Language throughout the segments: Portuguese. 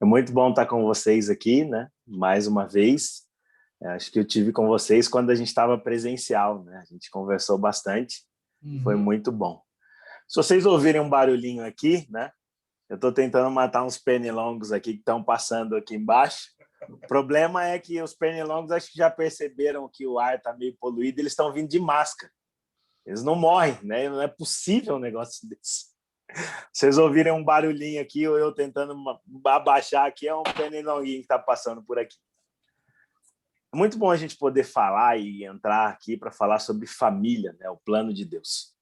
É muito bom estar com vocês aqui, né? Mais uma vez. Acho que eu tive com vocês quando a gente estava presencial, né? A gente conversou bastante e foi muito bom. Se vocês ouvirem um barulhinho aqui, né? Eu estou tentando matar uns pernilongos aqui que estão passando aqui embaixo. O problema é que os pernilongos acho que já perceberam que o ar está meio poluído, eles estão vindo de máscara. Eles não morrem, né? Não é possível um negócio desse. Vocês ouvirem um barulhinho aqui, ou eu tentando abaixar aqui, é um pernilonguinho que está passando por aqui. É muito bom a gente poder falar e entrar aqui para falar sobre família, né? O plano de Deus.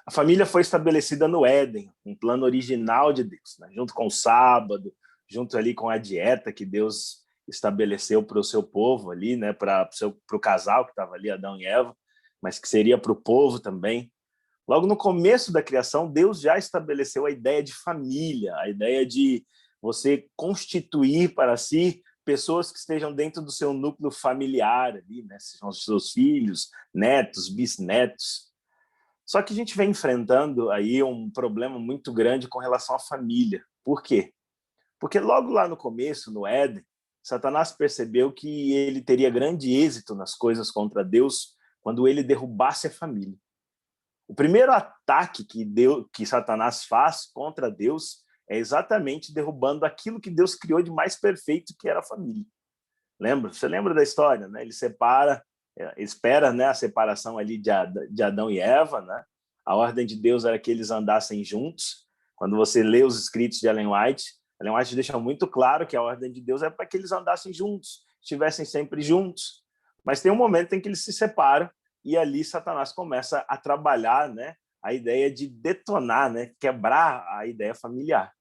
A família foi estabelecida no Éden, um plano original de Deus, né? Junto com o sábado, junto ali com a dieta que Deus estabeleceu para o seu povo ali, né? Para o casal que estava ali, Adão e Eva, mas que seria para o povo também. Logo no começo da criação, Deus já estabeleceu a ideia de família, a ideia de você constituir para si pessoas que estejam dentro do seu núcleo familiar, ali, né? Sejam os seus filhos, netos, bisnetos. Só que a gente vem enfrentando aí um problema muito grande com relação à família. Por quê? Porque logo lá no começo, no Éden, Satanás percebeu que ele teria grande êxito nas coisas contra Deus quando ele derrubasse a família. O primeiro ataque que Satanás faz contra Deus é exatamente derrubando aquilo que Deus criou de mais perfeito, que era a família. Você lembra da história, né? Ele espera, né, a separação ali de Adão e Eva, né? A ordem de Deus era que eles andassem juntos. Quando você lê os escritos de Ellen White deixa muito claro que a ordem de Deus é para que eles andassem juntos, estivessem sempre juntos. Mas tem um momento em que eles se separam e ali Satanás começa a trabalhar, né, a ideia de detonar, né, quebrar a ideia familiar.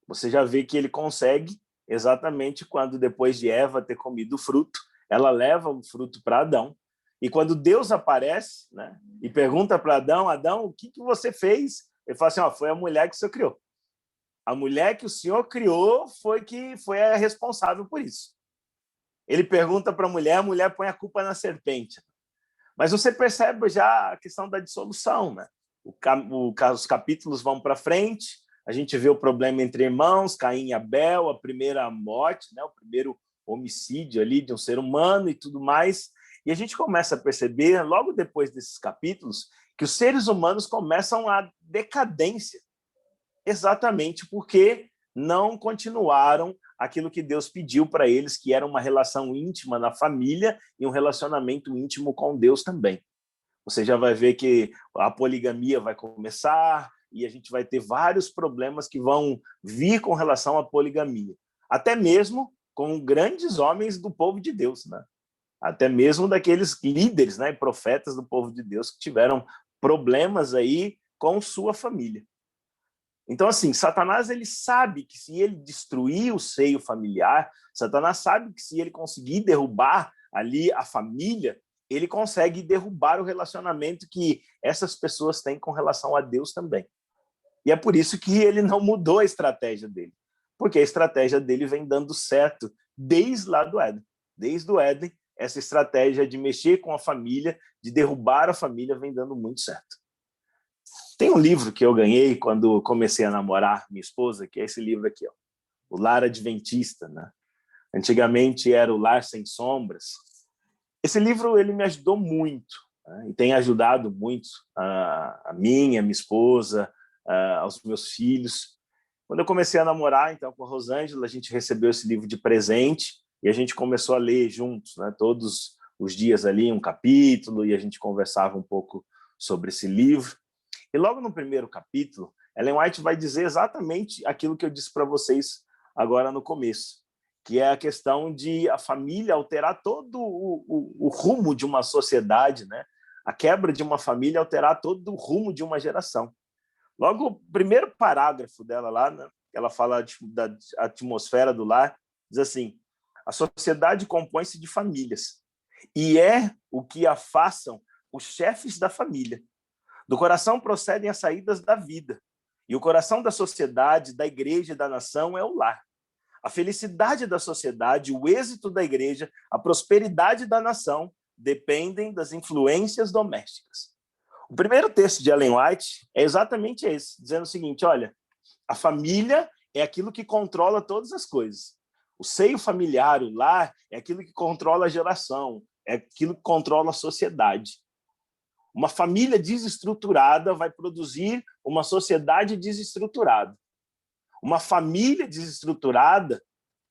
Você já vê que ele consegue exatamente quando, depois de Eva ter comido o fruto, ela leva o fruto para Adão. E quando Deus aparece, né, e pergunta para Adão, Adão, o que você fez? Ele fala assim, foi a mulher que o Senhor criou. A mulher que o Senhor criou foi a responsável por isso. Ele pergunta para a mulher põe a culpa na serpente. Mas você percebe já a questão da dissolução, né? Os capítulos vão para frente, a gente vê o problema entre irmãos, Caim e Abel, a primeira morte, né? O primeiro homicídio ali de um ser humano e tudo mais. E a gente começa a perceber, logo depois desses capítulos, que os seres humanos começam a decadência, exatamente porque não continuaram aquilo que Deus pediu para eles, que era uma relação íntima na família e um relacionamento íntimo com Deus também. Você já vai ver que a poligamia vai começar e a gente vai ter vários problemas que vão vir com relação à poligamia. Até mesmo com grandes homens do povo de Deus, né? Até mesmo daqueles líderes, né, profetas do povo de Deus que tiveram problemas aí com sua família. Então, assim, Satanás ele sabe que se ele destruir o seio familiar, Satanás sabe que se ele conseguir derrubar ali a família, ele consegue derrubar o relacionamento que essas pessoas têm com relação a Deus também. E é por isso que ele não mudou a estratégia dele, porque a estratégia dele vem dando certo desde lá do Éden. Desde o Éden, essa estratégia de mexer com a família, de derrubar a família, vem dando muito certo. Tem um livro que eu ganhei quando comecei a namorar minha esposa, que é esse livro aqui, ó, O Lar Adventista, né? Antigamente era O Lar Sem Sombras. Esse livro ele me ajudou muito, né? E tem ajudado muito a mim, a minha esposa, aos meus filhos. Quando eu comecei a namorar, então, com a Rosângela, a gente recebeu esse livro de presente e a gente começou a ler juntos, né? Todos os dias ali um capítulo e a gente conversava um pouco sobre esse livro. E logo no primeiro capítulo, Ellen White vai dizer exatamente aquilo que eu disse para vocês agora no começo, que é a questão de a família alterar todo o rumo de uma sociedade, né? A quebra de uma família alterar todo o rumo de uma geração. Logo, o primeiro parágrafo dela lá, né? Ela fala da atmosfera do lar, diz assim, a sociedade compõe-se de famílias e é o que a façam os chefes da família. Do coração procedem as saídas da vida. E o coração da sociedade, da igreja e da nação é o lar. A felicidade da sociedade, o êxito da igreja, a prosperidade da nação dependem das influências domésticas. O primeiro texto de Ellen White é exatamente esse, dizendo o seguinte, olha, a família é aquilo que controla todas as coisas. O seio familiar, o lar, é aquilo que controla a geração, é aquilo que controla a sociedade. Uma família desestruturada vai produzir uma sociedade desestruturada. Uma família desestruturada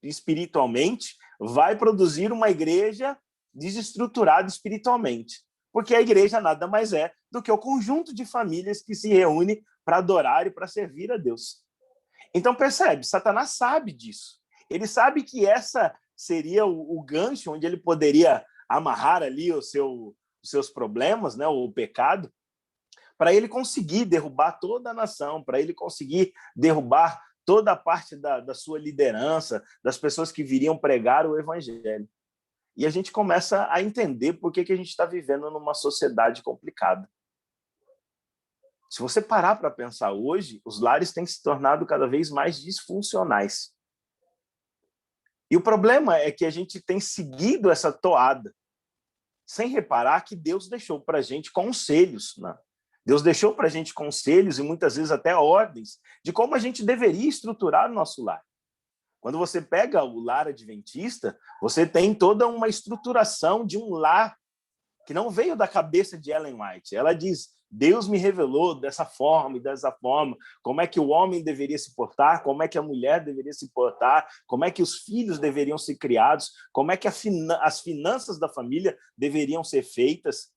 espiritualmente vai produzir uma igreja desestruturada espiritualmente. Porque a igreja nada mais é do que o conjunto de famílias que se reúne para adorar e para servir a Deus. Então, percebe, Satanás sabe disso. Ele sabe que essa seria o gancho onde ele poderia amarrar ali os seus problemas, né, o pecado, para ele conseguir derrubar toda a nação, para ele conseguir derrubar toda a parte da sua liderança, das pessoas que viriam pregar o evangelho. E a gente começa a entender por que a gente está vivendo numa sociedade complicada. Se você parar para pensar hoje, os lares têm se tornado cada vez mais disfuncionais. E o problema é que a gente tem seguido essa toada, sem reparar que Deus deixou para a gente conselhos, né? Deus deixou para a gente conselhos e muitas vezes até ordens de como a gente deveria estruturar o nosso lar. Quando você pega o lar adventista, você tem toda uma estruturação de um lar que não veio da cabeça de Ellen White. Ela diz, Deus me revelou dessa forma e dessa forma, como é que o homem deveria se portar, como é que a mulher deveria se portar, como é que os filhos deveriam ser criados, como é que as finanças da família deveriam ser feitas.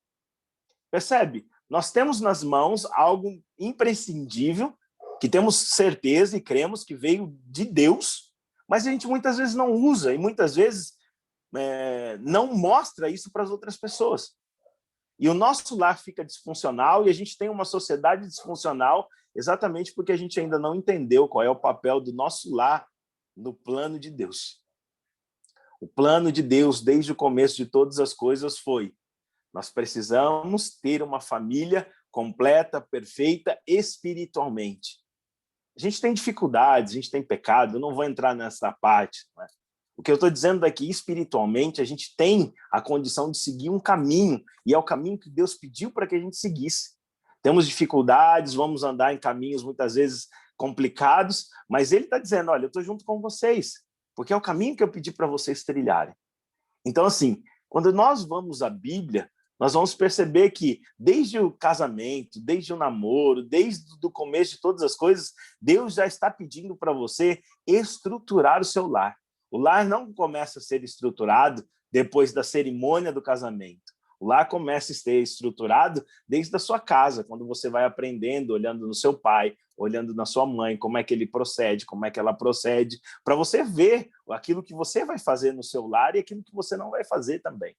Percebe? Nós temos nas mãos algo imprescindível, que temos certeza e cremos que veio de Deus, mas a gente muitas vezes não usa e muitas vezes não mostra isso para as outras pessoas. E o nosso lar fica disfuncional e a gente tem uma sociedade disfuncional exatamente porque a gente ainda não entendeu qual é o papel do nosso lar no plano de Deus. O plano de Deus, desde o começo de todas as coisas, foi: nós precisamos ter uma família completa, perfeita, espiritualmente. A gente tem dificuldades, a gente tem pecado, eu não vou entrar nessa parte, né? O que eu estou dizendo é que, espiritualmente, a gente tem a condição de seguir um caminho, e é o caminho que Deus pediu para que a gente seguisse. Temos dificuldades, vamos andar em caminhos, muitas vezes, complicados, mas Ele está dizendo, olha, eu estou junto com vocês, porque é o caminho que eu pedi para vocês trilharem. Então, assim, quando nós vamos à Bíblia, nós vamos perceber que, desde o casamento, desde o namoro, desde o começo de todas as coisas, Deus já está pedindo para você estruturar o seu lar. O lar não começa a ser estruturado depois da cerimônia do casamento. O lar começa a ser estruturado desde a sua casa, quando você vai aprendendo, olhando no seu pai, olhando na sua mãe, como é que ele procede, como é que ela procede, para você ver aquilo que você vai fazer no seu lar e aquilo que você não vai fazer também.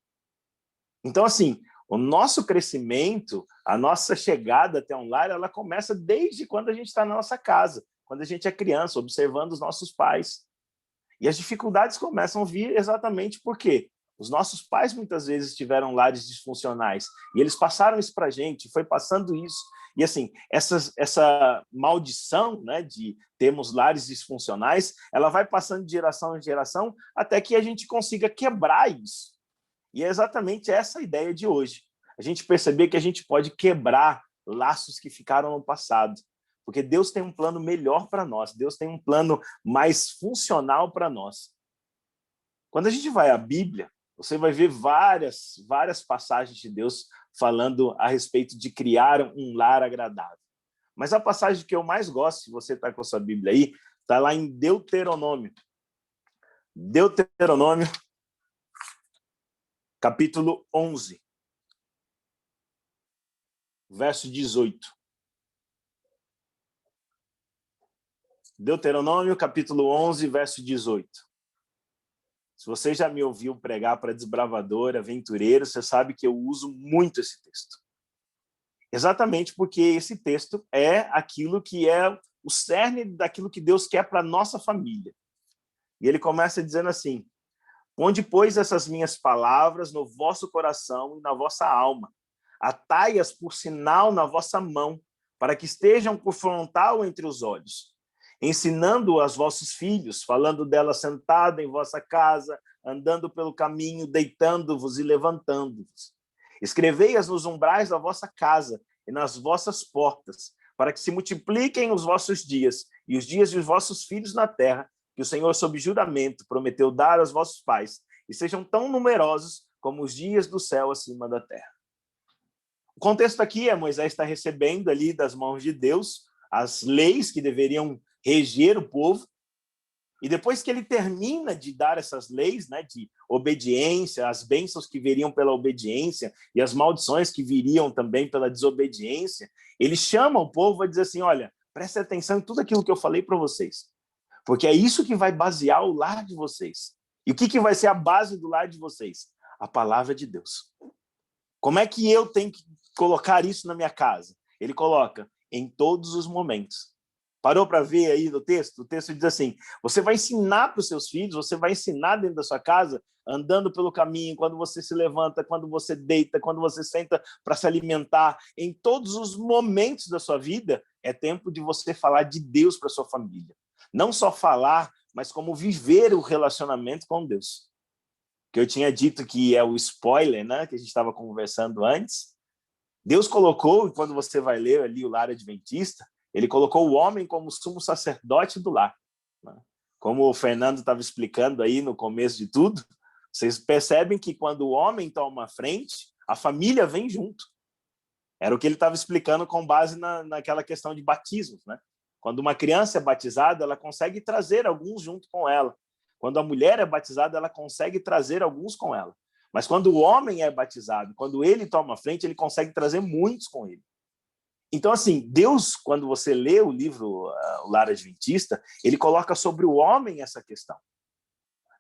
Então, assim, o nosso crescimento, a nossa chegada até um lar, ela começa desde quando a gente está na nossa casa, quando a gente é criança, observando os nossos pais. E as dificuldades começam a vir exatamente porque os nossos pais muitas vezes tiveram lares disfuncionais e eles passaram isso para a gente, foi passando isso. E assim, essa maldição, né, de termos lares disfuncionais, ela vai passando de geração em geração até que a gente consiga quebrar isso. E é exatamente essa a ideia de hoje. A gente perceber que a gente pode quebrar laços que ficaram no passado. Porque Deus tem um plano melhor para nós. Deus tem um plano mais funcional para nós. Quando a gente vai à Bíblia, você vai ver várias passagens de Deus falando a respeito de criar um lar agradável. Mas a passagem que eu mais gosto, se você está com a sua Bíblia aí, está lá em Deuteronômio. Deuteronômio, capítulo 11, verso 18. Deuteronômio, capítulo 11, verso 18. Se você já me ouviu pregar para desbravador, aventureiro, você sabe que eu uso muito esse texto. Exatamente porque esse texto é aquilo que é o cerne daquilo que Deus quer para a nossa família. E ele começa dizendo assim: onde, pois, essas minhas palavras no vosso coração e na vossa alma, atai-as por sinal na vossa mão, para que estejam por frontal entre os olhos, ensinando aos vossos filhos, falando dela sentada em vossa casa, andando pelo caminho, deitando-vos e levantando-vos. Escrevei-as nos umbrais da vossa casa e nas vossas portas, para que se multipliquem os vossos dias e os dias dos vossos filhos na terra, que o Senhor, sob juramento, prometeu dar aos vossos pais, e sejam tão numerosos como os dias do céu acima da terra. O contexto aqui é Moisés está recebendo ali das mãos de Deus as leis que deveriam reger o povo, e depois que ele termina de dar essas leis, né, de obediência, as bênçãos que viriam pela obediência e as maldições que viriam também pela desobediência, ele chama o povo a dizer assim, olha, preste atenção em tudo aquilo que eu falei para vocês, porque é isso que vai basear o lar de vocês. E o que vai ser a base do lar de vocês? A palavra de Deus. Como é que eu tenho que colocar isso na minha casa? Ele coloca em todos os momentos. Parou para ver aí no texto? O texto diz assim, você vai ensinar para os seus filhos, você vai ensinar dentro da sua casa, andando pelo caminho, quando você se levanta, quando você deita, quando você senta para se alimentar, em todos os momentos da sua vida, é tempo de você falar de Deus para sua família. Não só falar, mas como viver o relacionamento com Deus. Que eu tinha dito que é o spoiler, né, que a gente estava conversando antes. Deus colocou, quando você vai ler ali o lar adventista, ele colocou o homem como sumo sacerdote do lar. Como o Fernando estava explicando aí no começo de tudo, vocês percebem que quando o homem toma a frente, a família vem junto. Era o que ele estava explicando com base naquela questão de batismos, né? Quando uma criança é batizada, ela consegue trazer alguns junto com ela. Quando a mulher é batizada, ela consegue trazer alguns com ela. Mas quando o homem é batizado, quando ele toma a frente, ele consegue trazer muitos com ele. Então, assim, Deus, quando você lê o livro O Lar Adventista, ele coloca sobre o homem essa questão.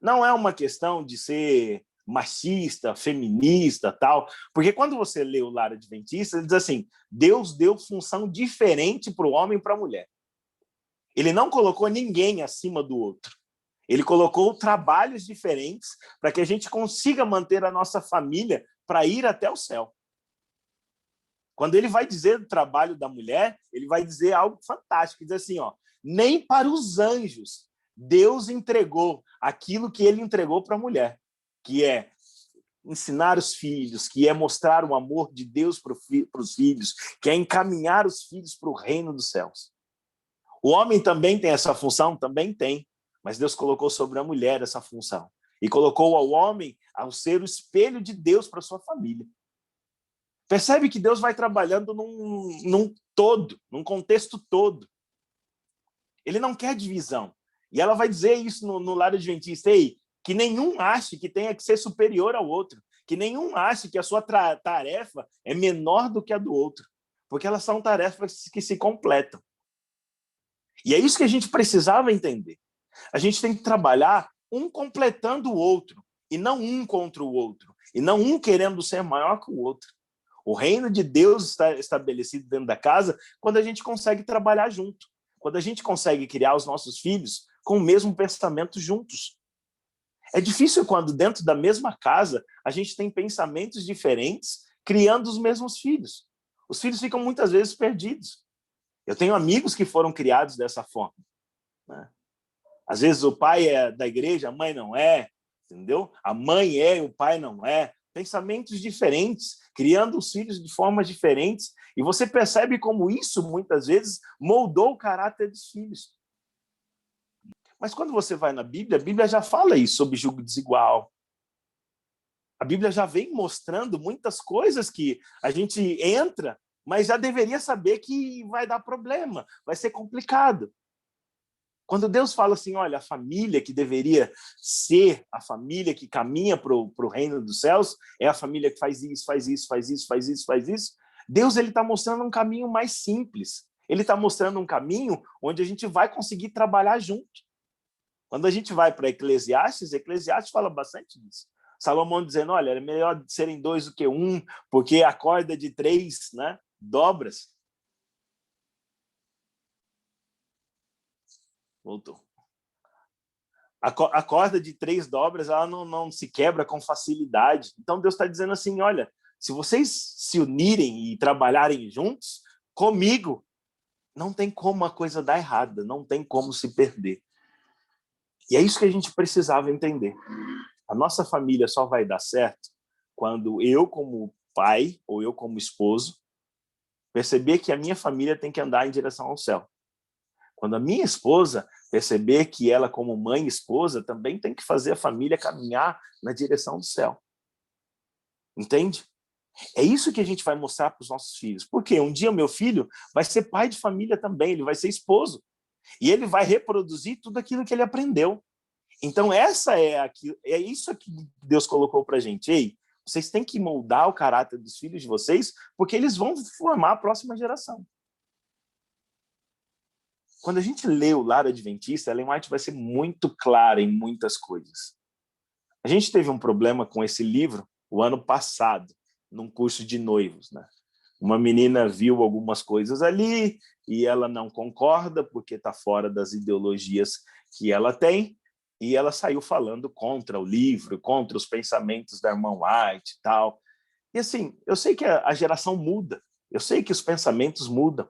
Não é uma questão de ser machista, feminista, tal, porque quando você lê o Lar Adventista, ele diz assim, Deus deu função diferente para o homem e para a mulher. Ele não colocou ninguém acima do outro. Ele colocou trabalhos diferentes para que a gente consiga manter a nossa família para ir até o céu. Quando ele vai dizer do trabalho da mulher, ele vai dizer algo fantástico, diz assim, ó, nem para os anjos Deus entregou aquilo que ele entregou para a mulher, que é ensinar os filhos, que é mostrar o amor de Deus para os filhos, que é encaminhar os filhos para o reino dos céus. O homem também tem essa função? Também tem, mas Deus colocou sobre a mulher essa função e colocou ao homem ao ser o espelho de Deus para sua família. Percebe que Deus vai trabalhando num todo, num contexto todo. Ele não quer divisão. E ela vai dizer isso no lar adventista, que nenhum ache que tenha que ser superior ao outro, que nenhum ache que a sua tarefa é menor do que a do outro, porque elas são tarefas que se completam. E é isso que a gente precisava entender. A gente tem que trabalhar um completando o outro, e não um contra o outro, e não um querendo ser maior que o outro. O reino de Deus está estabelecido dentro da casa quando a gente consegue trabalhar junto, quando a gente consegue criar os nossos filhos com o mesmo pensamento juntos. É difícil quando dentro da mesma casa a gente tem pensamentos diferentes criando os mesmos filhos. Os filhos ficam muitas vezes perdidos. Eu tenho amigos que foram criados dessa forma, né? Às vezes o pai é da igreja, a mãe não é, entendeu? A mãe é e o pai não é. Pensamentos diferentes, criando os filhos de formas diferentes, e você percebe como isso, muitas vezes, moldou o caráter dos filhos. Mas quando você vai na Bíblia, a Bíblia já fala isso sobre julgo desigual. A Bíblia já vem mostrando muitas coisas que a gente entra, mas já deveria saber que vai dar problema, vai ser complicado. Quando Deus fala assim, olha, a família que deveria ser a família que caminha para o reino dos céus, é a família que faz isso, faz isso, faz isso, faz isso, faz isso. Deus está mostrando um caminho mais simples. Ele está mostrando um caminho onde a gente vai conseguir trabalhar junto. Quando a gente vai para Eclesiastes, Eclesiastes fala bastante disso. Salomão dizendo, olha, é melhor serem dois do que um, porque a corda de três, né, dobras. Voltou. A corda de três dobras, ela não se quebra com facilidade. Então Deus está dizendo assim, olha, se vocês se unirem e trabalharem juntos, comigo, não tem como a coisa dar errada, não tem como se perder. E é isso que a gente precisava entender. A nossa família só vai dar certo quando eu, como pai, ou eu, como esposo, perceber que a minha família tem que andar em direção ao céu. Quando a minha esposa perceber que ela, como mãe e esposa, também tem que fazer a família caminhar na direção do céu. Entende? É isso que a gente vai mostrar para os nossos filhos. Porque um dia o meu filho vai ser pai de família também, ele vai ser esposo. E ele vai reproduzir tudo aquilo que ele aprendeu. Então, é isso que Deus colocou para a gente. Ei, vocês têm que moldar o caráter dos filhos de vocês, porque eles vão formar a próxima geração. Quando a gente lê o Lar Adventista, Ellen White vai ser muito clara em muitas coisas. A gente teve um problema com esse livro o ano passado, num curso de noivos, né? Uma menina viu algumas coisas ali e ela não concorda porque está fora das ideologias que ela tem, e ela saiu falando contra o livro, contra os pensamentos da irmã White e tal. E assim, eu sei que a geração muda, eu sei que os pensamentos mudam,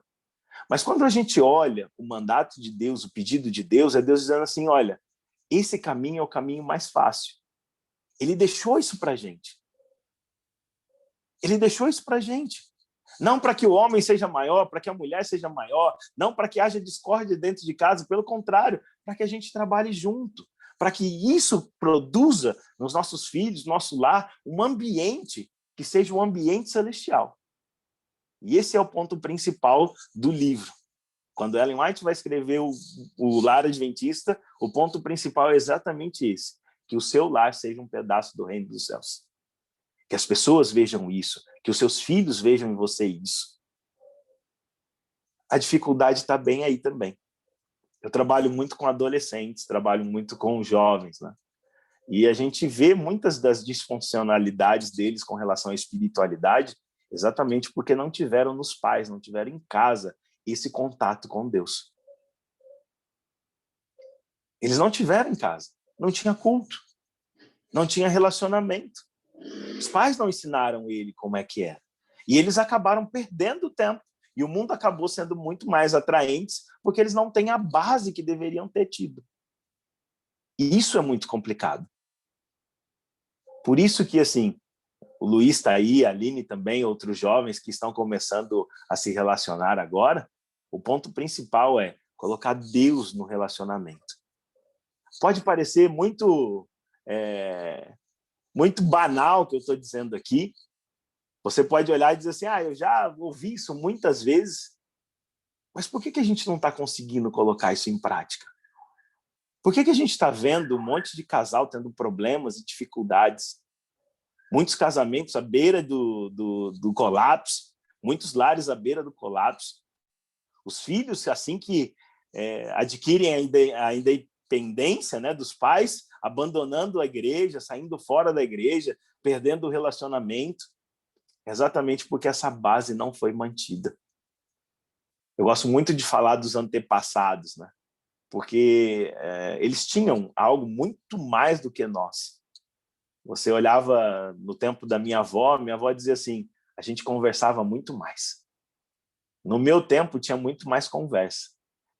mas quando a gente olha o mandato de Deus, o pedido de Deus, é Deus dizendo assim, olha, esse caminho é o caminho mais fácil. Ele deixou isso para a gente. Ele deixou isso para a gente. Não para que o homem seja maior, para que a mulher seja maior, não para que haja discórdia dentro de casa, pelo contrário, para que a gente trabalhe junto, para que isso produza nos nossos filhos, no nosso lar, um ambiente que seja um ambiente celestial. E esse é o ponto principal do livro. Quando Ellen White vai escrever o Lar Adventista, o ponto principal é exatamente esse, que o seu lar seja um pedaço do reino dos céus. Que as pessoas vejam isso, que os seus filhos vejam em você isso. A dificuldade está bem aí também. Eu trabalho muito com adolescentes, trabalho muito com jovens, né? E a gente vê muitas das disfuncionalidades deles com relação à espiritualidade exatamente porque não tiveram nos pais, não tiveram em casa esse contato com Deus. Eles não tiveram em casa, não tinha culto, não tinha relacionamento. Os pais não ensinaram ele como é que era. E eles acabaram perdendo tempo. E o mundo acabou sendo muito mais atraente porque eles não têm a base que deveriam ter tido. E isso é muito complicado. Por isso que, assim, o Luiz está aí, a Aline também, outros jovens que estão começando a se relacionar agora, o ponto principal é colocar Deus no relacionamento. Pode parecer muito banal o que eu estou dizendo aqui. Você pode olhar e dizer assim, eu já ouvi isso muitas vezes, mas por que a gente não está conseguindo colocar isso em prática? Por que a gente está vendo um monte de casal tendo problemas e dificuldades? Muitos casamentos à beira do colapso, muitos lares à beira do colapso. Os filhos, assim que adquirem a independência, né, dos pais, abandonando a igreja, saindo fora da igreja, perdendo o relacionamento, exatamente porque essa base não foi mantida. Eu gosto muito de falar dos antepassados, né? Porque eles tinham algo muito mais do que nós. Você olhava no tempo da minha avó dizia assim, a gente conversava muito mais. No meu tempo tinha muito mais conversa.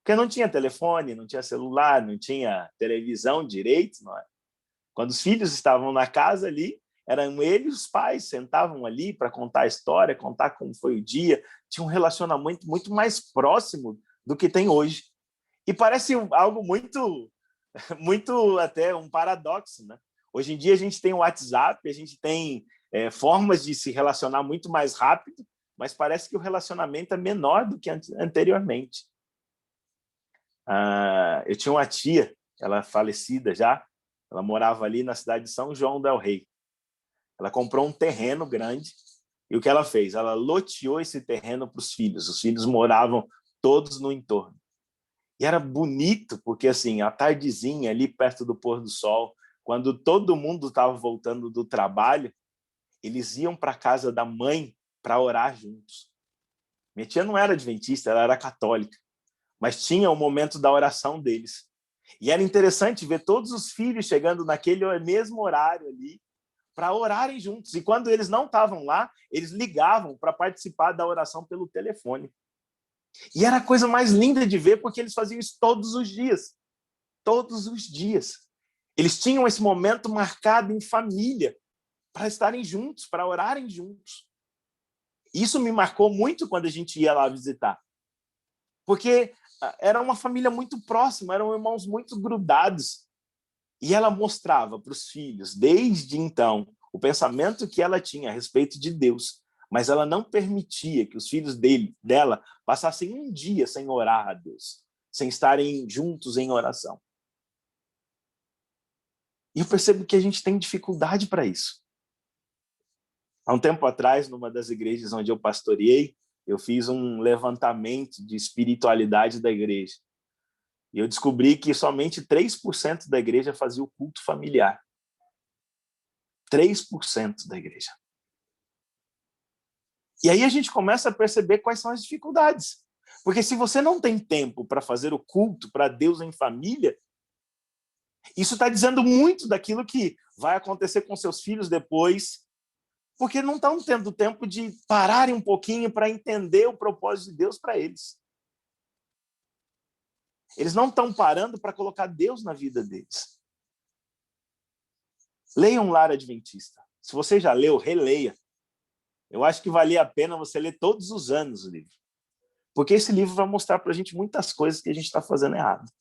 Porque não tinha telefone, não tinha celular, não tinha televisão direito. Não é? Quando os filhos estavam na casa ali, eram eles os pais, sentavam ali para contar a história, contar como foi o dia. Tinha um relacionamento muito mais próximo do que tem hoje. E parece algo muito até um paradoxo, né? Hoje em dia a gente tem o WhatsApp, a gente tem formas de se relacionar muito mais rápido, mas parece que o relacionamento é menor do que anteriormente. Eu tinha uma tia, ela falecida já, ela morava ali na cidade de São João del Rei. Ela comprou um terreno grande e o que ela fez? Ela loteou esse terreno para os filhos. Os filhos moravam todos no entorno. E era bonito, porque assim, a tardezinha ali perto do pôr do sol, quando todo mundo estava voltando do trabalho, eles iam para a casa da mãe para orar juntos. Minha tia não era adventista, ela era católica, mas tinha o momento da oração deles. E era interessante ver todos os filhos chegando naquele mesmo horário ali para orarem juntos. E quando eles não estavam lá, eles ligavam para participar da oração pelo telefone. E era a coisa mais linda de ver, porque eles faziam isso todos os dias. Todos os dias. Eles tinham esse momento marcado em família, para estarem juntos, para orarem juntos. Isso me marcou muito quando a gente ia lá visitar. Porque era uma família muito próxima, eram irmãos muito grudados. E ela mostrava para os filhos, desde então, o pensamento que ela tinha a respeito de Deus, mas ela não permitia que os filhos dela passassem um dia sem orar a Deus, sem estarem juntos em oração. E eu percebo que a gente tem dificuldade para isso. Há um tempo atrás, numa das igrejas onde eu pastoreei, eu fiz um levantamento de espiritualidade da igreja. E eu descobri que somente 3% da igreja fazia o culto familiar. 3% da igreja. E aí a gente começa a perceber quais são as dificuldades. Porque se você não tem tempo para fazer o culto para Deus em família, isso está dizendo muito daquilo que vai acontecer com seus filhos depois, porque não estão tendo tempo de pararem um pouquinho para entender o propósito de Deus para eles. Eles não estão parando para colocar Deus na vida deles. Leiam Lar Adventista. Se você já leu, releia. Eu acho que valia a pena você ler todos os anos o livro. Porque esse livro vai mostrar para a gente muitas coisas que a gente está fazendo errado.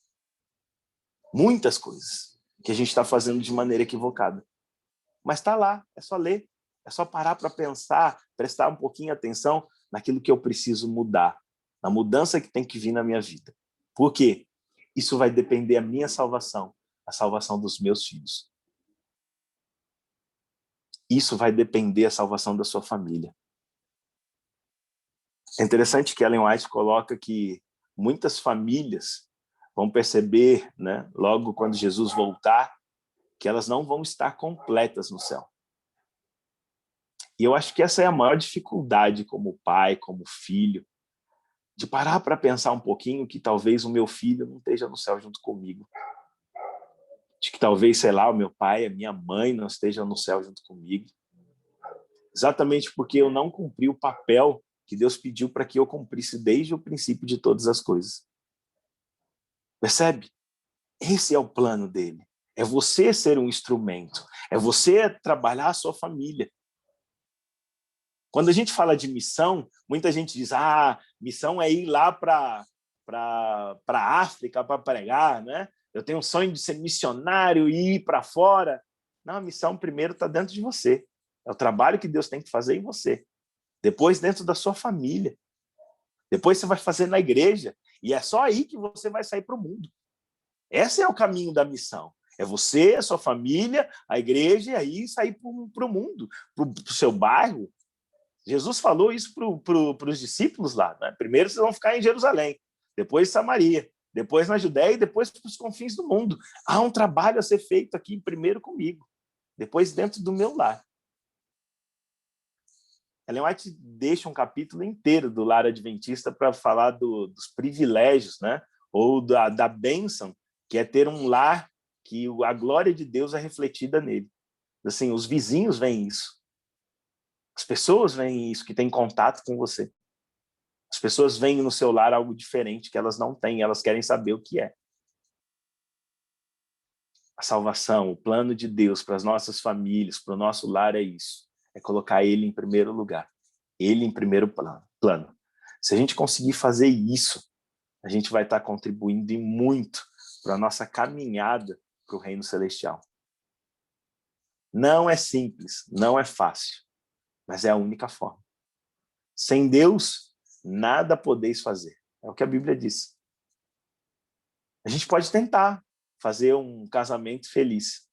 Muitas coisas que a gente está fazendo de maneira equivocada. Mas está lá, é só ler. É só parar para pensar, prestar um pouquinho de atenção naquilo que eu preciso mudar. Na mudança que tem que vir na minha vida. Por quê? Isso vai depender da minha salvação, a salvação dos meus filhos. Isso vai depender da salvação da sua família. É interessante que Ellen White coloca que muitas famílias vão perceber, né, logo quando Jesus voltar, que elas não vão estar completas no céu. E eu acho que essa é a maior dificuldade como pai, como filho, de parar para pensar um pouquinho que talvez o meu filho não esteja no céu junto comigo. De que talvez, sei lá, o meu pai, a minha mãe não estejam no céu junto comigo. Exatamente porque eu não cumpri o papel que Deus pediu para que eu cumprisse desde o princípio de todas as coisas. Percebe? Esse é o plano dele. É você ser um instrumento. É você trabalhar a sua família. Quando a gente fala de missão, muita gente diz, missão é ir lá para a África para pregar, né? Eu tenho um sonho de ser missionário e ir para fora. Não, a missão primeiro está dentro de você. É o trabalho que Deus tem que fazer em você. Depois dentro da sua família. Depois você vai fazer na igreja. E é só aí que você vai sair para o mundo. Esse é o caminho da missão. É você, a sua família, a igreja, e aí sair para o mundo, para o seu bairro. Jesus falou isso para os discípulos lá. Né? Primeiro vocês vão ficar em Jerusalém, depois em Samaria, depois na Judéia e depois para os confins do mundo. Há um trabalho a ser feito aqui primeiro comigo, depois dentro do meu lar. Ellen White deixa um capítulo inteiro do Lar Adventista para falar dos privilégios, né? Ou da bênção, que é ter um lar que a glória de Deus é refletida nele. Assim, os vizinhos veem isso. As pessoas veem isso, que têm contato com você. As pessoas veem no seu lar algo diferente que elas não têm, elas querem saber o que é. A salvação, o plano de Deus para as nossas famílias, para o nosso lar é isso. É colocar ele em primeiro lugar. Ele em primeiro plano. Se a gente conseguir fazer isso, a gente vai estar contribuindo em muito para a nossa caminhada para o reino celestial. Não é simples, não é fácil, mas é a única forma. Sem Deus, nada podeis fazer. É o que a Bíblia diz. A gente pode tentar fazer um casamento feliz,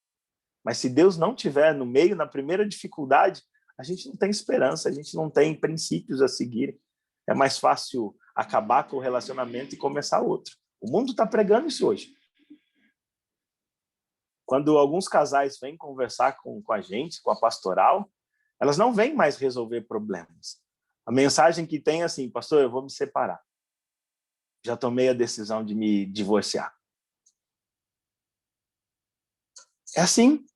mas se Deus não estiver no meio, na primeira dificuldade, a gente não tem esperança, a gente não tem princípios a seguir. É mais fácil acabar com o relacionamento e começar outro. O mundo está pregando isso hoje. Quando alguns casais vêm conversar com a gente, com a pastoral, elas não vêm mais resolver problemas. A mensagem que tem é assim, pastor, eu vou me separar. Já tomei a decisão de me divorciar. É assim,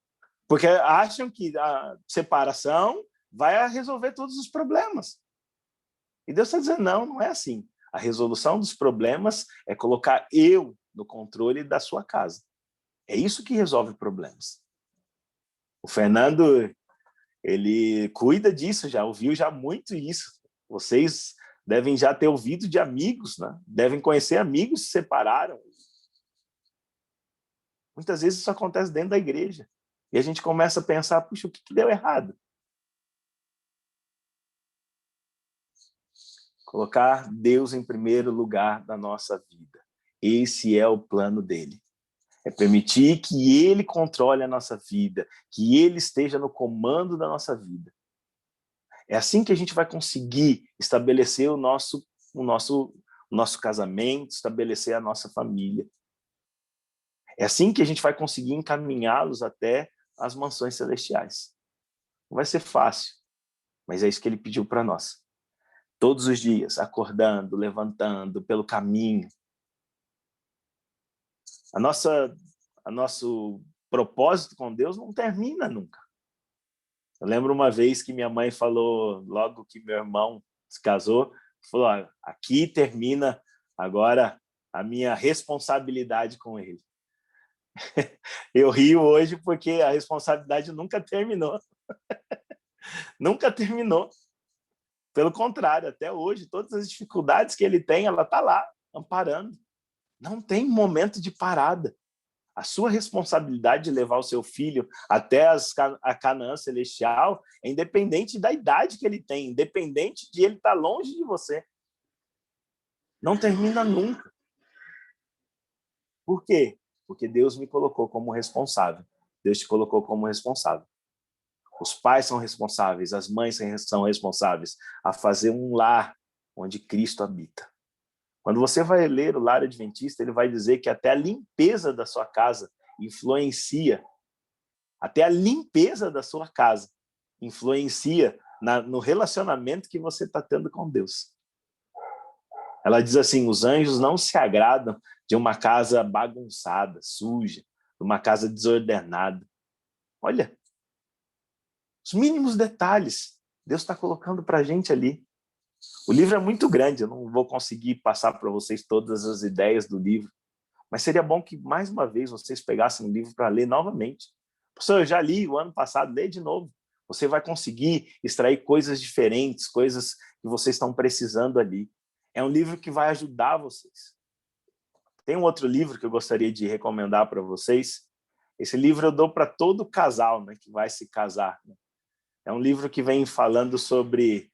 porque acham que a separação vai resolver todos os problemas. E Deus está dizendo, não, não é assim. A resolução dos problemas é colocar eu no controle da sua casa. É isso que resolve problemas. O Fernando, ele cuida disso, já ouviu já muito isso. Vocês devem já ter ouvido de amigos, né? Devem conhecer amigos que se separaram. Muitas vezes isso acontece dentro da igreja. E a gente começa a pensar, puxa, o que deu errado? Colocar Deus em primeiro lugar da nossa vida. Esse é o plano dele. É permitir que ele controle a nossa vida, que ele esteja no comando da nossa vida. É assim que a gente vai conseguir estabelecer o nosso casamento, estabelecer a nossa família. É assim que a gente vai conseguir encaminhá-los até as mansões celestiais. Não vai ser fácil, mas é isso que ele pediu para nós. Todos os dias, acordando, levantando, pelo caminho. Nosso propósito com Deus não termina nunca. Eu lembro uma vez que minha mãe falou, logo que meu irmão se casou, falou, aqui termina agora a minha responsabilidade com ele. Eu rio hoje porque a responsabilidade nunca terminou. Nunca terminou. Pelo contrário, até hoje, todas as dificuldades que ele tem, ela está lá, amparando. Não tem momento de parada. A sua responsabilidade de levar o seu filho até a Canaã celestial é independente da idade que ele tem, independente de ele estar longe de você. Não termina nunca. Por quê? Porque Deus me colocou como responsável. Deus te colocou como responsável. Os pais são responsáveis, as mães são responsáveis a fazer um lar onde Cristo habita. Quando você vai ler o Lar Adventista, ele vai dizer que até a limpeza da sua casa influencia, até a limpeza da sua casa influencia no relacionamento que você está tendo com Deus. Ela diz assim, os anjos não se agradam de uma casa bagunçada, suja, de uma casa desordenada. Olha, os mínimos detalhes Deus está colocando para a gente ali. O livro é muito grande, eu não vou conseguir passar para vocês todas as ideias do livro, mas seria bom que, mais uma vez, vocês pegassem o livro para ler novamente. Professor, eu já li o ano passado, lê de novo. Você vai conseguir extrair coisas diferentes, coisas que vocês estão precisando ali. É um livro que vai ajudar vocês. Tem um outro livro que eu gostaria de recomendar para vocês. Esse livro eu dou para todo casal, né, que vai se casar. Né? É um livro que vem falando sobre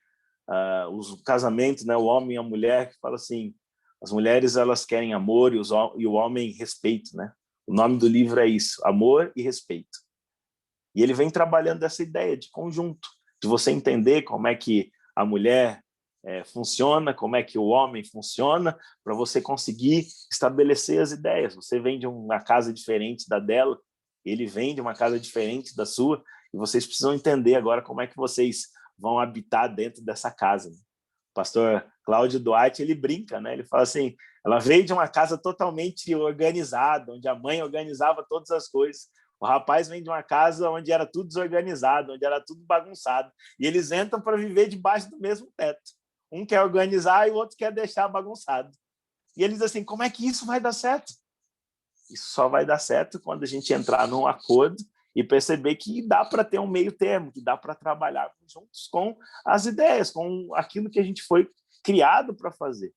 os casamentos, né, o homem e a mulher, que fala assim, as mulheres elas querem amor e o homem respeito, né? O nome do livro é isso, Amor e Respeito. E ele vem trabalhando essa ideia de conjunto, de você entender como é que a mulher funciona, como é que o homem funciona, para você conseguir estabelecer as ideias. Você vem de uma casa diferente da dela, ele vem de uma casa diferente da sua, e vocês precisam entender agora como é que vocês vão habitar dentro dessa casa. O pastor Cláudio Duarte, ele brinca, né? Ele fala assim, ela veio de uma casa totalmente organizada, onde a mãe organizava todas as coisas. O rapaz vem de uma casa onde era tudo desorganizado, onde era tudo bagunçado. E eles entram para viver debaixo do mesmo teto. Um quer organizar e o outro quer deixar bagunçado. E eles dizem assim, como é que isso vai dar certo? Isso só vai dar certo quando a gente entrar num acordo e perceber que dá para ter um meio termo, que dá para trabalhar juntos com as ideias, com aquilo que a gente foi criado para fazer.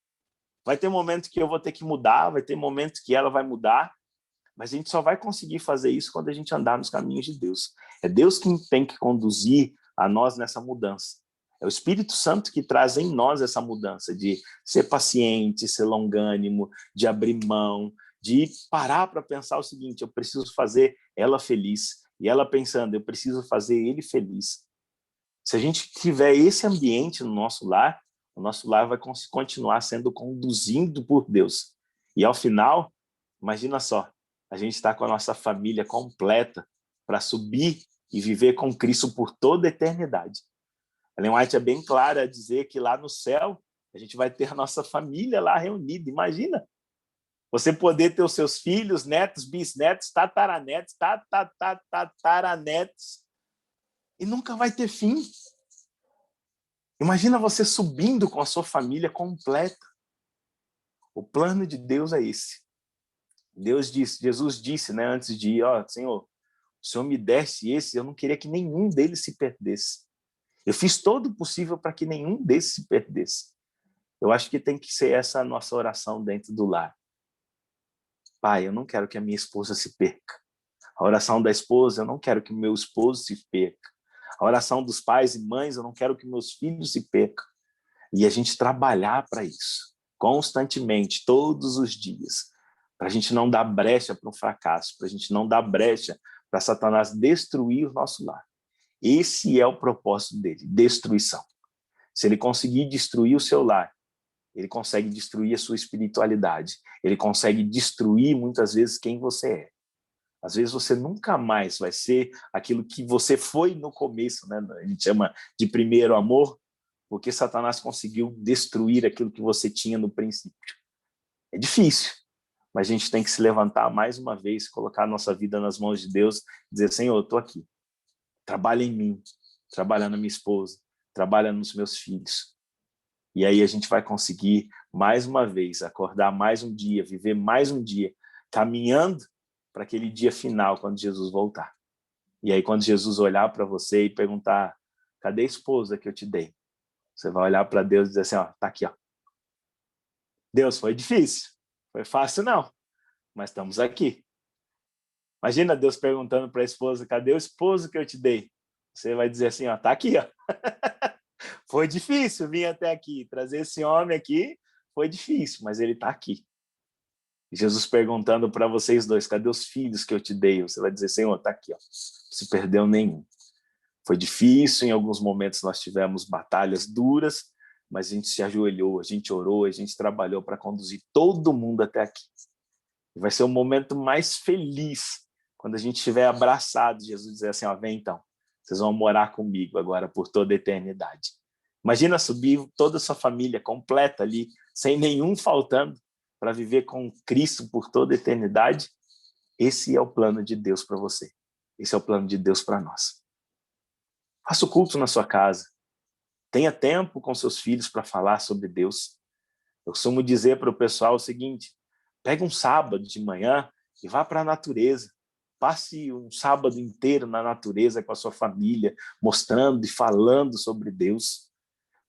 Vai ter momento que eu vou ter que mudar, vai ter momento que ela vai mudar, mas a gente só vai conseguir fazer isso quando a gente andar nos caminhos de Deus. É Deus quem tem que conduzir a nós nessa mudança. É o Espírito Santo que traz em nós essa mudança de ser paciente, ser longânimo, de abrir mão, de parar para pensar o seguinte, eu preciso fazer ela feliz. E ela pensando, eu preciso fazer ele feliz. Se a gente tiver esse ambiente no nosso lar, o nosso lar vai continuar sendo conduzido por Deus. E ao final, imagina só, a gente está com a nossa família completa para subir e viver com Cristo por toda a eternidade. Ellen White é bem clara a dizer que lá no céu a gente vai ter a nossa família lá reunida. Imagina você poder ter os seus filhos, netos, bisnetos, tataranetos, tataranetos, e nunca vai ter fim. Imagina você subindo com a sua família completa. O plano de Deus é esse. Jesus disse, né, antes de ir, Senhor, o Senhor me desse esse, eu não queria que nenhum deles se perdesse. Eu fiz todo o possível para que nenhum desses se perdesse. Eu acho que tem que ser essa a nossa oração dentro do lar. Pai, eu não quero que a minha esposa se perca. A oração da esposa, eu não quero que meu esposo se perca. A oração dos pais e mães, eu não quero que meus filhos se percam. E a gente trabalhar para isso, constantemente, todos os dias, para a gente não dar brecha para um fracasso, para a gente não dar brecha para Satanás destruir o nosso lar. Esse é o propósito dele, destruição. Se ele conseguir destruir o seu lar, ele consegue destruir a sua espiritualidade, ele consegue destruir, muitas vezes, quem você é. Às vezes você nunca mais vai ser aquilo que você foi no começo, né? A gente chama de primeiro amor, porque Satanás conseguiu destruir aquilo que você tinha no princípio. É difícil, mas a gente tem que se levantar mais uma vez, colocar a nossa vida nas mãos de Deus, dizer, Senhor, eu estou aqui, trabalha em mim, trabalha na minha esposa, trabalha nos meus filhos. E aí a gente vai conseguir, mais uma vez, acordar mais um dia, viver mais um dia, caminhando para aquele dia final, quando Jesus voltar. E aí, quando Jesus olhar para você e perguntar, cadê a esposa que eu te dei? Você vai olhar para Deus e dizer assim, ó, tá aqui, ó. Deus, foi difícil, foi fácil não, mas estamos aqui. Imagina Deus perguntando para a esposa, cadê o esposo que eu te dei? Você vai dizer assim, ó, tá aqui, ó. Foi difícil vir até aqui, trazer esse homem aqui, foi difícil, mas ele está aqui. Jesus perguntando para vocês dois, cadê os filhos que eu te dei? Você vai dizer, Senhor, está aqui, ó. Não se perdeu nenhum. Foi difícil, em alguns momentos nós tivemos batalhas duras, mas a gente se ajoelhou, a gente orou, a gente trabalhou para conduzir todo mundo até aqui. E vai ser o momento mais feliz quando a gente estiver abraçado, Jesus dizer assim, ó, vem então, vocês vão morar comigo agora por toda a eternidade. Imagina subir toda a sua família completa ali, sem nenhum faltando, para viver com Cristo por toda a eternidade. Esse é o plano de Deus para você. Esse é o plano de Deus para nós. Faça o culto na sua casa. Tenha tempo com seus filhos para falar sobre Deus. Eu costumo dizer para o pessoal o seguinte, pega um sábado de manhã e vá para a natureza. Passe um sábado inteiro na natureza com a sua família, mostrando e falando sobre Deus.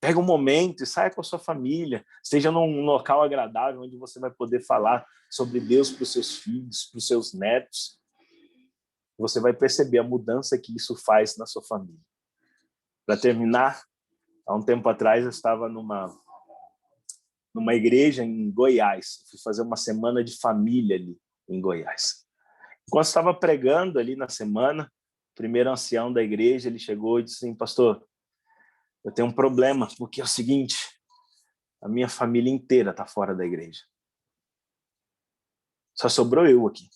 Pega um momento e saia com a sua família, esteja num local agradável onde você vai poder falar sobre Deus para os seus filhos, para os seus netos. Você vai perceber a mudança que isso faz na sua família. Para terminar, há um tempo atrás eu estava numa igreja em Goiás. Fui fazer uma semana de família ali em Goiás. Enquanto estava pregando ali na semana, o primeiro ancião da igreja, ele chegou e disse assim, pastor, eu tenho um problema, porque é o seguinte, a minha família inteira está fora da igreja. Só sobrou eu aqui.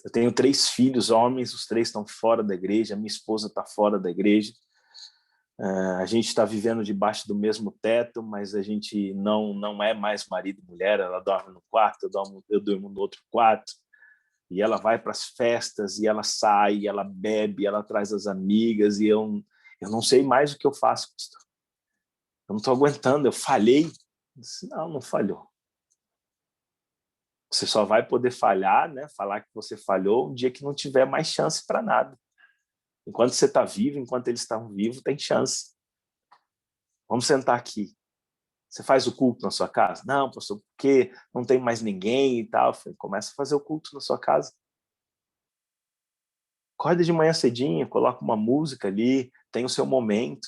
Eu tenho 3 filhos homens, os 3 estão fora da igreja, a minha esposa está fora da igreja. A gente está vivendo debaixo do mesmo teto, mas a gente não é mais marido e mulher, ela dorme no quarto, eu durmo no outro quarto, e ela vai para as festas, e ela sai, ela bebe, ela traz as amigas, e eu não sei mais o que eu faço, pastor. Eu não estou aguentando, eu falhei. Eu disse, não falhou. Você só vai poder falhar, né? Falar que você falhou um dia que não tiver mais chance para nada. Enquanto você está vivo, enquanto eles estão vivos, tem chance. Vamos sentar aqui. Você faz o culto na sua casa? Não, pastor, porque não tem mais ninguém e tal. Eu falei, começa a fazer o culto na sua casa. Acorda de manhã cedinho, coloca uma música ali, tem o seu momento.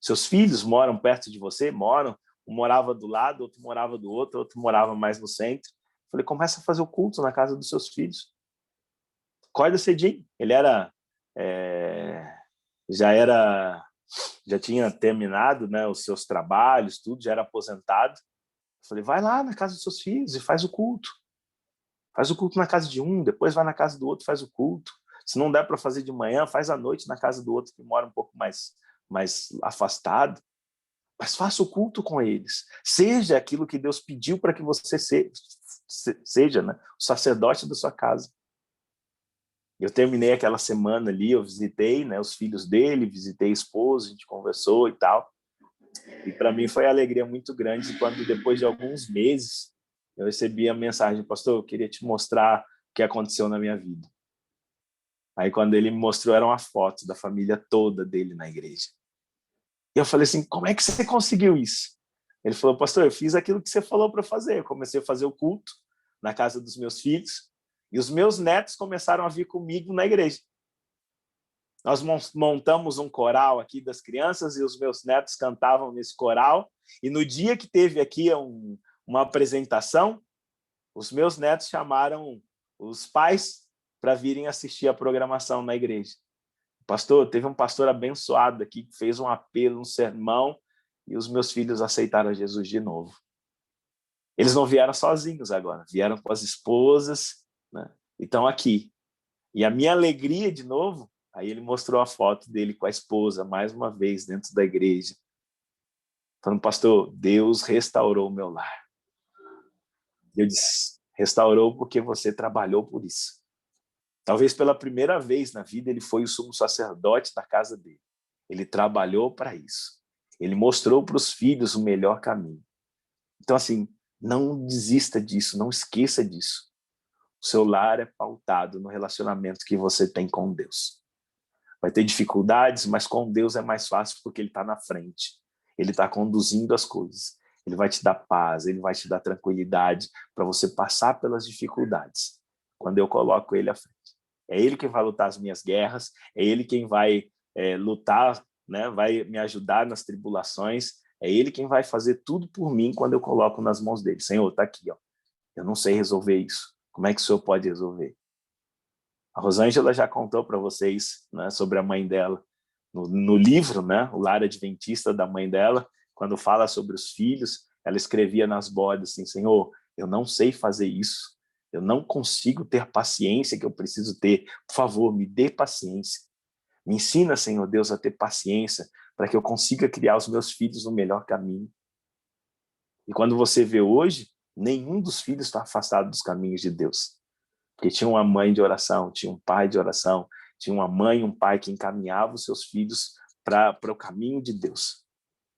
Seus filhos moram perto de você? Moram. Um morava do lado, outro morava do outro morava mais no centro. Eu falei, começa a fazer o culto na casa dos seus filhos. Acorda cedinho. Ele já tinha terminado, né, os seus trabalhos, tudo, já era aposentado. Eu falei, vai lá na casa dos seus filhos e faz o culto. Faz o culto na casa de um, depois vai na casa do outro, faz o culto. Se não der para fazer de manhã, faz à noite na casa do outro que mora um pouco mais afastado. Mas faça o culto com eles. Seja aquilo que Deus pediu para que você seja, né, o sacerdote da sua casa. Eu terminei aquela semana ali, eu visitei, né, os filhos dele, visitei a esposa, a gente conversou e tal. E para mim foi uma alegria muito grande quando, depois de alguns meses, eu recebi a mensagem, pastor, eu queria te mostrar o que aconteceu na minha vida. Aí quando ele me mostrou, era uma foto da família toda dele na igreja. E eu falei assim, como é que você conseguiu isso? Ele falou, pastor, eu fiz aquilo que você falou para fazer. Eu comecei a fazer o culto na casa dos meus filhos e os meus netos começaram a vir comigo na igreja. Nós montamos um coral aqui das crianças e os meus netos cantavam nesse coral. E no dia que teve aqui uma apresentação, os meus netos chamaram os pais para virem assistir a programação na igreja. Pastor, teve um pastor abençoado aqui que fez um apelo, um sermão, e os meus filhos aceitaram Jesus de novo. Eles não vieram sozinhos agora, vieram com as esposas, né? E estão aqui. E a minha alegria de novo, aí ele mostrou a foto dele com a esposa, mais uma vez, dentro da igreja. Falando, pastor, Deus restaurou o meu lar. Eu disse, restaurou porque você trabalhou por isso. Talvez pela primeira vez na vida ele foi o sumo sacerdote da casa dele. Ele trabalhou para isso. Ele mostrou para os filhos o melhor caminho. Então, assim, não desista disso, não esqueça disso. O seu lar é pautado no relacionamento que você tem com Deus. Vai ter dificuldades, mas com Deus é mais fácil porque Ele está na frente. Ele está conduzindo as coisas. Ele vai te dar paz, Ele vai te dar tranquilidade para você passar pelas dificuldades. Quando eu coloco Ele à frente. É Ele quem vai lutar as minhas guerras, é Ele quem vai lutar, né? Vai me ajudar nas tribulações, é Ele quem vai fazer tudo por mim quando eu coloco nas mãos dele. Senhor, está aqui, ó. Eu não sei resolver isso. Como é que o Senhor pode resolver? A Rosângela já contou para vocês, né, sobre a mãe dela. No livro, né, o Lar Adventista da mãe dela, quando fala sobre os filhos, ela escrevia nas bordas assim, Senhor, eu não sei fazer isso. Eu não consigo ter paciência que eu preciso ter. Por favor, me dê paciência. Me ensina, Senhor Deus, a ter paciência para que eu consiga criar os meus filhos no melhor caminho. E quando você vê hoje, nenhum dos filhos está afastado dos caminhos de Deus. Porque tinha uma mãe de oração, tinha um pai de oração, tinha uma mãe e um pai que encaminhavam os seus filhos para o caminho de Deus.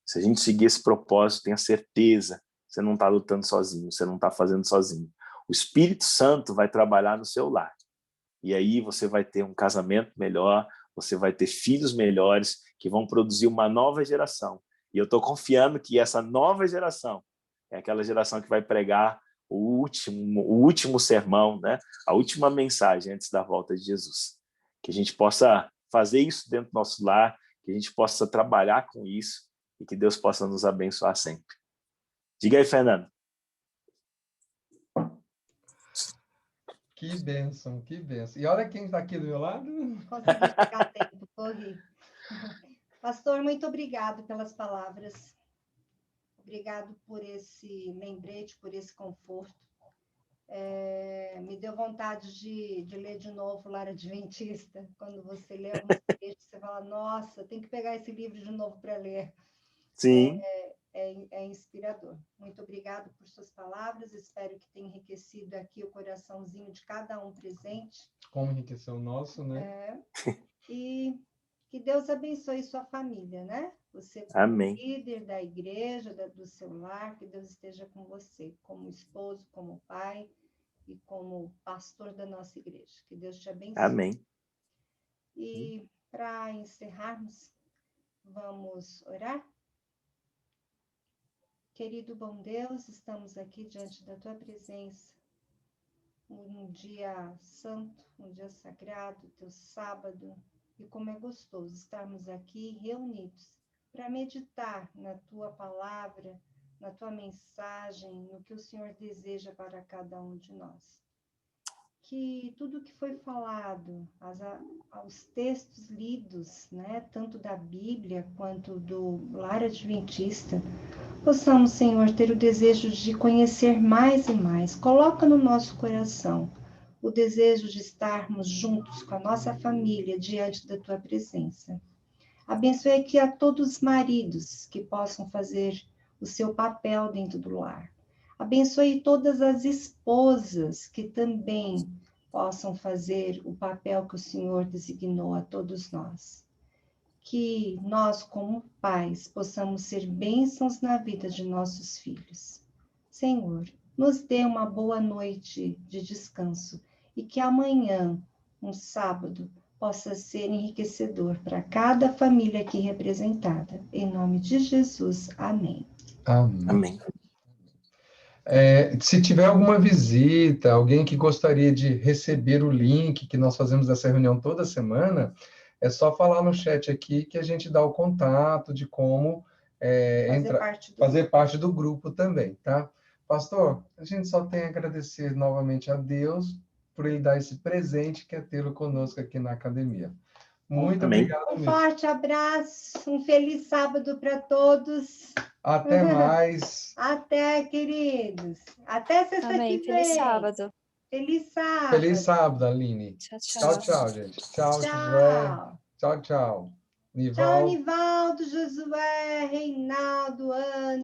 Se a gente seguir esse propósito, tenha certeza, você não está lutando sozinho, você não está fazendo sozinho. O Espírito Santo vai trabalhar no seu lar. E aí você vai ter um casamento melhor, você vai ter filhos melhores que vão produzir uma nova geração. E eu estou confiando que essa nova geração é aquela geração que vai pregar o último sermão, né? A última mensagem antes da volta de Jesus. Que a gente possa fazer isso dentro do nosso lar, que a gente possa trabalhar com isso e que Deus possa nos abençoar sempre. Diga aí, Fernando. Que bênção, que bênção. E olha quem está aqui do meu lado. Consegui chegar a tempo, corri. Pastor, muito obrigado pelas palavras. Obrigado por esse lembrete, por esse conforto. Me deu vontade de ler de novo o Lar Adventista. Quando você lê alguns textos, você fala, nossa, tem que pegar esse livro de novo para ler. Sim. É inspirador. Muito obrigado por suas palavras. Espero que tenha enriquecido aqui o coraçãozinho de cada um presente. Como enriqueceu o nosso, né? E que Deus abençoe sua família, né? Você como Amém. líder da igreja, do seu lar, que Deus esteja com você, como esposo, como pai e como pastor da nossa igreja. Que Deus te abençoe. Amém. E para encerrarmos, vamos orar? Querido bom Deus, estamos aqui diante da tua presença, um dia santo, um dia sagrado, teu sábado, e como é gostoso estarmos aqui reunidos para meditar na tua palavra, na tua mensagem, no que o Senhor deseja para cada um de nós. Que tudo que foi falado, aos textos lidos, né, tanto da Bíblia quanto do Lar Adventista, possamos, Senhor, ter o desejo de conhecer mais e mais. Coloca no nosso coração o desejo de estarmos juntos com a nossa família diante da tua presença. Abençoe aqui a todos os maridos que possam fazer o seu papel dentro do lar. Abençoe todas as esposas que também possam fazer o papel que o Senhor designou a todos nós. Que nós, como pais, possamos ser bênçãos na vida de nossos filhos. Senhor, nos dê uma boa noite de descanso e que amanhã, um sábado, possa ser enriquecedor para cada família aqui representada. Em nome de Jesus, amém. Amém. Amém. Se tiver alguma visita, alguém que gostaria de receber o link, que nós fazemos essa reunião toda semana, é só falar no chat aqui que a gente dá o contato de como fazer parte do grupo também, tá? Pastor, a gente só tem a agradecer novamente a Deus por ele dar esse presente que é tê-lo conosco aqui na academia. Muito obrigado Um mesmo. forte abraço, um feliz sábado para todos. Até mais. Até, queridos. Até sexta que vem. Feliz sábado. Feliz sábado. Feliz sábado, Aline. Tchau, Tchau, tchau, gente. Tchau, Josué. Tchau, tchau. Tchau, Nivaldo, Josué, Reinaldo, Ana.